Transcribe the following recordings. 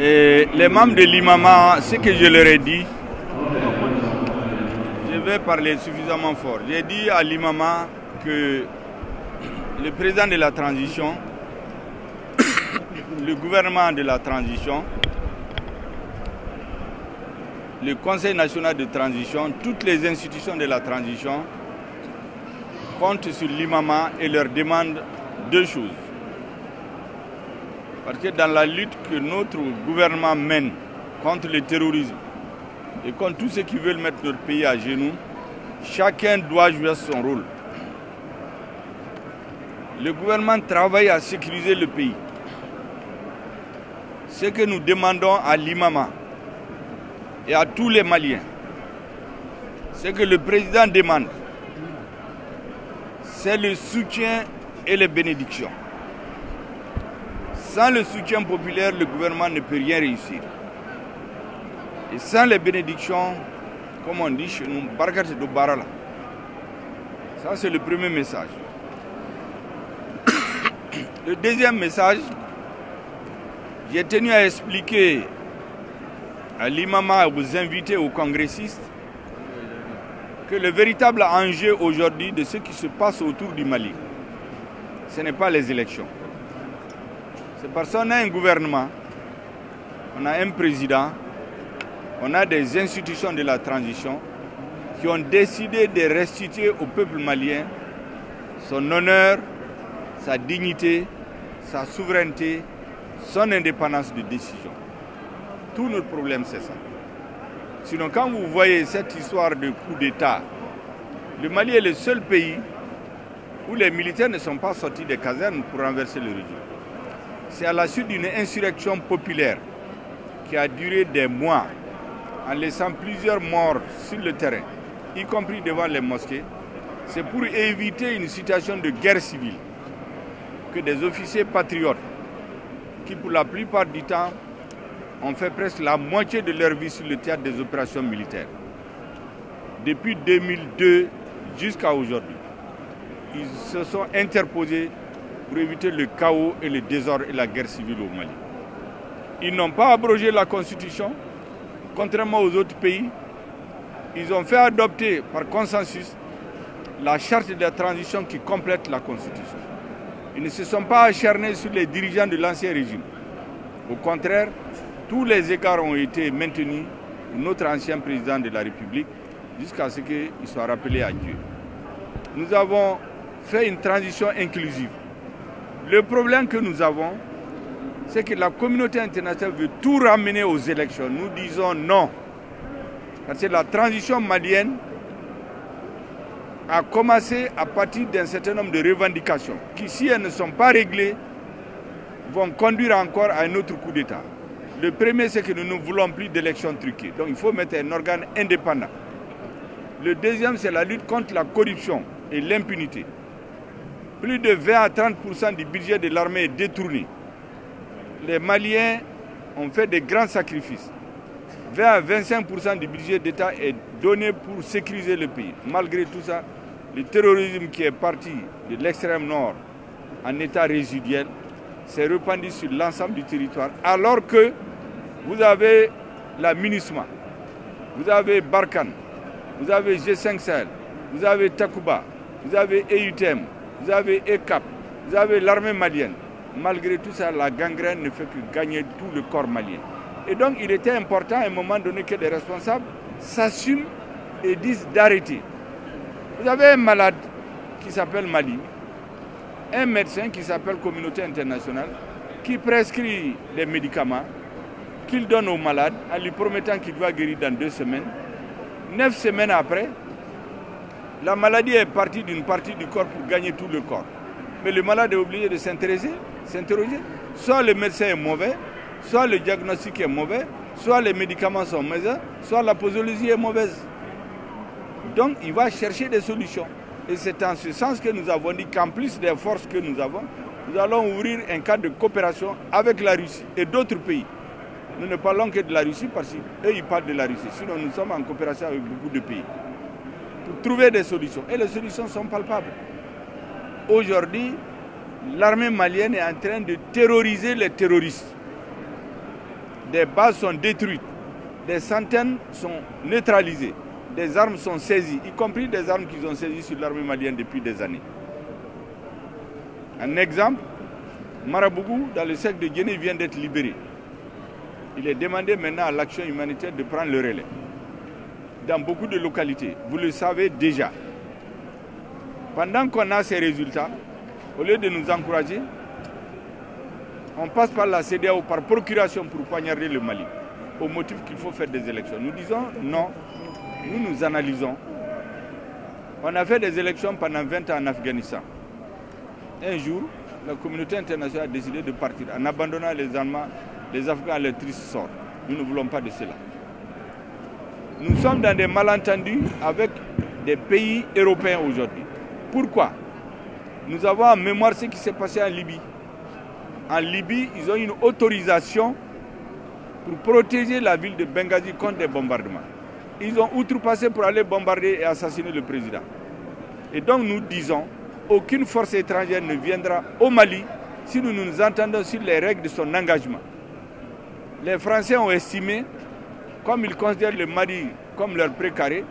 Et les membres de l'IMAMA, ce que je leur ai dit, je vais parler suffisamment fort. J'ai dit à l'IMAMA que le président de la transition, le gouvernement de la transition, le Conseil national de transition, toutes les institutions de la transition comptent sur l'IMAMA et leur demandent deux choses. Parce que dans la lutte que notre gouvernement mène contre le terrorisme et contre tous ceux qui veulent mettre notre pays à genoux, chacun doit jouer son rôle. Le gouvernement travaille à sécuriser le pays. Ce que nous demandons à l'IMAMA et à tous les Maliens, ce que le président demande, c'est le soutien et les bénédictions. Sans le soutien populaire, le gouvernement ne peut rien réussir. Et sans les bénédictions, comme on dit chez nous, Barakat de Barala. Ça, c'est le premier message. Le deuxième message, j'ai tenu à expliquer à l'IMAMA et aux invités, aux congressistes, que le véritable enjeu aujourd'hui de ce qui se passe autour du Mali, ce n'est pas les élections. C'est parce qu'on a un gouvernement, on a un président, on a des institutions de la transition qui ont décidé de restituer au peuple malien son honneur, sa dignité, sa souveraineté, son indépendance de décision. Tout notre problème, c'est ça. Sinon, quand vous voyez cette histoire de coup d'État, le Mali est le seul pays où les militaires ne sont pas sortis des casernes pour renverser le régime. C'est à la suite d'une insurrection populaire qui a duré des mois, en laissant plusieurs morts sur le terrain, y compris devant les mosquées. C'est pour éviter une situation de guerre civile que des officiers patriotes, qui pour la plupart du temps ont fait presque la moitié de leur vie sur le théâtre des opérations militaires, depuis 2002 jusqu'à aujourd'hui, ils se sont interposés pour éviter le chaos et le désordre et la guerre civile au Mali. Ils n'ont pas abrogé la Constitution, contrairement aux autres pays. Ils ont fait adopter par consensus la charte de la transition qui complète la Constitution. Ils ne se sont pas acharnés sur les dirigeants de l'ancien régime. Au contraire, tous les écarts ont été maintenus pour notre ancien président de la République jusqu'à ce qu'il soit rappelé à Dieu. Nous avons fait une transition inclusive. Le problème que nous avons, c'est que la communauté internationale veut tout ramener aux élections. Nous disons non. Parce que la transition malienne a commencé à partir d'un certain nombre de revendications qui, si elles ne sont pas réglées, vont conduire encore à un autre coup d'État. Le premier, c'est que nous ne voulons plus d'élections truquées. Donc il faut mettre un organe indépendant. Le deuxième, c'est la lutte contre la corruption et l'impunité. Plus de 20 à 30% du budget de l'armée est détourné. Les Maliens ont fait de grands sacrifices. 20 à 25% du budget d'État est donné pour sécuriser le pays. Malgré tout ça, le terrorisme qui est parti de l'extrême nord en état résiduel s'est répandu sur l'ensemble du territoire, alors que vous avez la MINUSMA, vous avez Barkhane, vous avez G5 Sahel, vous avez Takuba, vous avez EUTM, vous avez ECAP, vous avez l'armée malienne. Malgré tout ça, la gangrène ne fait que gagner tout le corps malien. Et donc, il était important à un moment donné que les responsables s'assument et disent d'arrêter. Vous avez un malade qui s'appelle Mali, un médecin qui s'appelle Communauté internationale, qui prescrit des médicaments qu'il donne au malade en lui promettant qu'il va guérir dans 2 semaines. 9 semaines après, la maladie est partie d'une partie du corps pour gagner tout le corps. Mais le malade est obligé de s'interroger. Soit le médecin est mauvais, soit le diagnostic est mauvais, soit les médicaments sont mauvais, soit la posologie est mauvaise. Donc il va chercher des solutions. Et c'est en ce sens que nous avons dit qu'en plus des forces que nous avons, nous allons ouvrir un cadre de coopération avec la Russie et d'autres pays. Nous ne parlons que de la Russie parce qu'eux, ils parlent de la Russie. Sinon, nous sommes en coopération avec beaucoup de pays pour trouver des solutions. Et les solutions sont palpables. Aujourd'hui, l'armée malienne est en train de terroriser les terroristes. des bases sont détruites, des centaines sont neutralisées, des armes sont saisies, y compris des armes qu'ils ont saisies sur l'armée malienne depuis des années. Un exemple, Marabougou, dans le cercle de Guinée, vient d'être libéré. Il est demandé maintenant à l'action humanitaire de prendre le relais. Dans beaucoup de localités, vous le savez déjà. Pendant qu'on a ces résultats, au lieu de nous encourager, on passe par la CEDEAO par procuration pour poignarder le Mali, au motif qu'il faut faire des élections. Nous disons non, nous analysons. On a fait des élections pendant 20 ans en Afghanistan. Un jour, la communauté internationale a décidé de partir en abandonnant les Allemands, les Afghans à leur triste sort. Nous ne voulons pas de cela. Nous sommes dans des malentendus avec des pays européens aujourd'hui. Pourquoi? Nous avons en mémoire ce qui s'est passé en Libye. En Libye, ils ont une autorisation pour protéger la ville de Benghazi contre des bombardements. Ils ont outrepassé pour aller bombarder et assassiner le président. Et donc nous disons, aucune force étrangère ne viendra au Mali si nous nous entendons sur les règles de son engagement. Les Français ont estimé, comme ils considèrent le Mali comme leur précaré,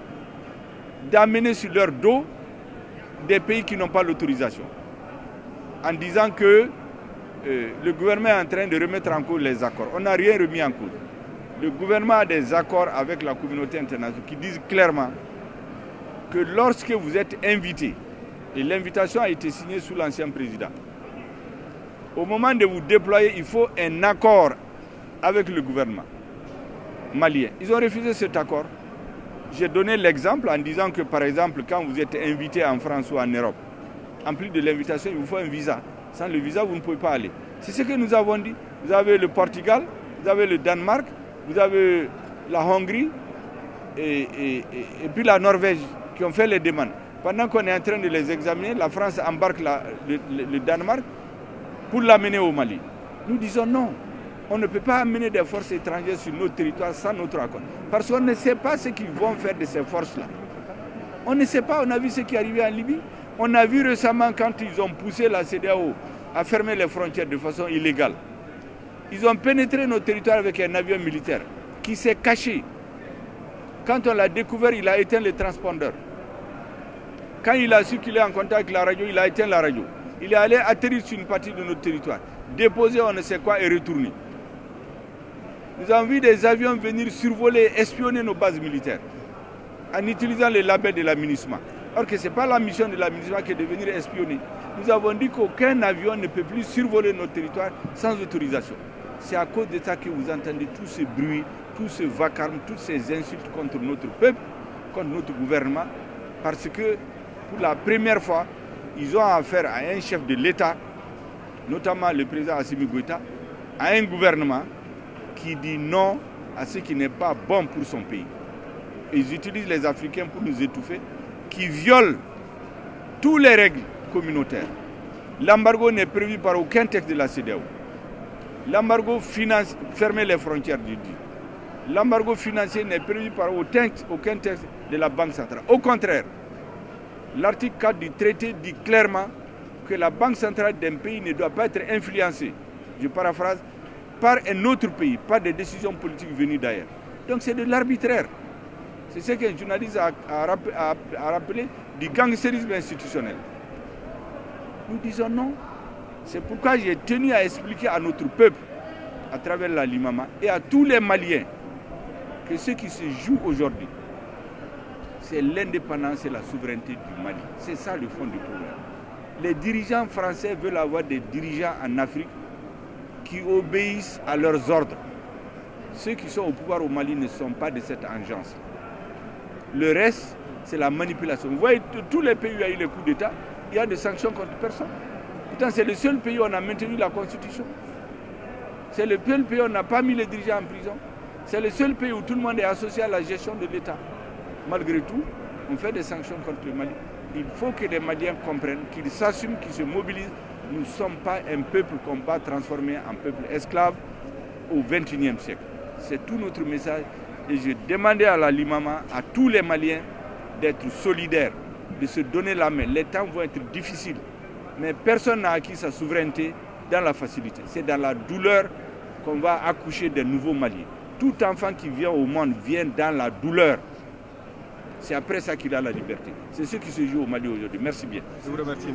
d'amener sur leur dos des pays qui n'ont pas l'autorisation. En disant que le gouvernement est en train de remettre en cause les accords. On n'a rien remis en cause. Le gouvernement a des accords avec la communauté internationale qui disent clairement que lorsque vous êtes invité, et l'invitation a été signée sous l'ancien président, au moment de vous déployer, il faut un accord avec le gouvernement malien. Ils ont refusé cet accord. J'ai donné l'exemple en disant que, par exemple, quand vous êtes invité en France ou en Europe, en plus de l'invitation, il vous faut un visa. Sans le visa, vous ne pouvez pas aller. C'est ce que nous avons dit. Vous avez le Portugal, vous avez le Danemark, vous avez la Hongrie et puis la Norvège qui ont fait les demandes. Pendant qu'on est en train de les examiner, la France embarque le Danemark pour l'amener au Mali. Nous disons non. On ne peut pas amener des forces étrangères sur notre territoire sans notre accord. Parce qu'on ne sait pas ce qu'ils vont faire de ces forces-là. On ne sait pas, on a vu ce qui est arrivé en Libye. On a vu récemment quand ils ont poussé la CEDEAO à fermer les frontières de façon illégale. Ils ont pénétré nos territoires avec un avion militaire qui s'est caché. Quand on l'a découvert, il a éteint les transpondeurs. Quand il a su qu'il est en contact avec la radio, il a éteint la radio. Il est allé atterrir sur une partie de notre territoire, déposer on ne sait quoi et retourner. Nous avons vu des avions venir survoler, espionner nos bases militaires en utilisant les labels de l'aménagement. Or que ce n'est pas la mission de l'aménagement qui est de venir espionner. Nous avons dit qu'aucun avion ne peut plus survoler notre territoire sans autorisation. C'est à cause de ça que vous entendez tout ce bruit, tout ce vacarme, toutes ces insultes contre notre peuple, contre notre gouvernement, parce que pour la première fois, ils ont affaire à un chef de l'État, notamment le président Assimi Goïta, à un gouvernement qui dit non à ce qui n'est pas bon pour son pays. Ils utilisent les Africains pour nous étouffer, qui violent toutes les règles communautaires. L'embargo n'est prévu par aucun texte de la CEDEAO. L'embargo finance fermer les frontières du dit. L'embargo financier n'est prévu par aucun texte de la Banque centrale. Au contraire, l'article 4 du traité dit clairement que la Banque centrale d'un pays ne doit pas être influencée, je paraphrase, par un autre pays, par des décisions politiques venues d'ailleurs. Donc c'est de l'arbitraire. C'est ce qu'un journaliste a rappelé du gangstérisme institutionnel. Nous disons non. C'est pourquoi j'ai tenu à expliquer à notre peuple, à travers la Limama, et à tous les Maliens, que ce qui se joue aujourd'hui, c'est l'indépendance et la souveraineté du Mali. C'est ça le fond du problème. Les dirigeants français veulent avoir des dirigeants en Afrique qui obéissent à leurs ordres. Ceux qui sont au pouvoir au Mali ne sont pas de cette engeance. Le reste, c'est la manipulation. Vous voyez, tous les pays où il y a eu les coups d'État, il y a des sanctions contre personne. Pourtant, c'est le seul pays où on a maintenu la Constitution. C'est le seul pays où on n'a pas mis les dirigeants en prison. C'est le seul pays où tout le monde est associé à la gestion de l'État. Malgré tout, on fait des sanctions contre le Mali. Il faut que les Maliens comprennent, qu'ils s'assument, qu'ils se mobilisent. Nous ne sommes pas un peuple qu'on va transformer en peuple esclave au XXIe siècle. C'est tout notre message. Et je demandais à la Limama, à tous les Maliens, d'être solidaires, de se donner la main. Les temps vont être difficiles, mais personne n'a acquis sa souveraineté dans la facilité. C'est dans la douleur qu'on va accoucher des nouveaux Maliens. Tout enfant qui vient au monde vient dans la douleur. C'est après ça qu'il a la liberté. C'est ce qui se joue au Mali aujourd'hui. Merci bien. Je vous remercie.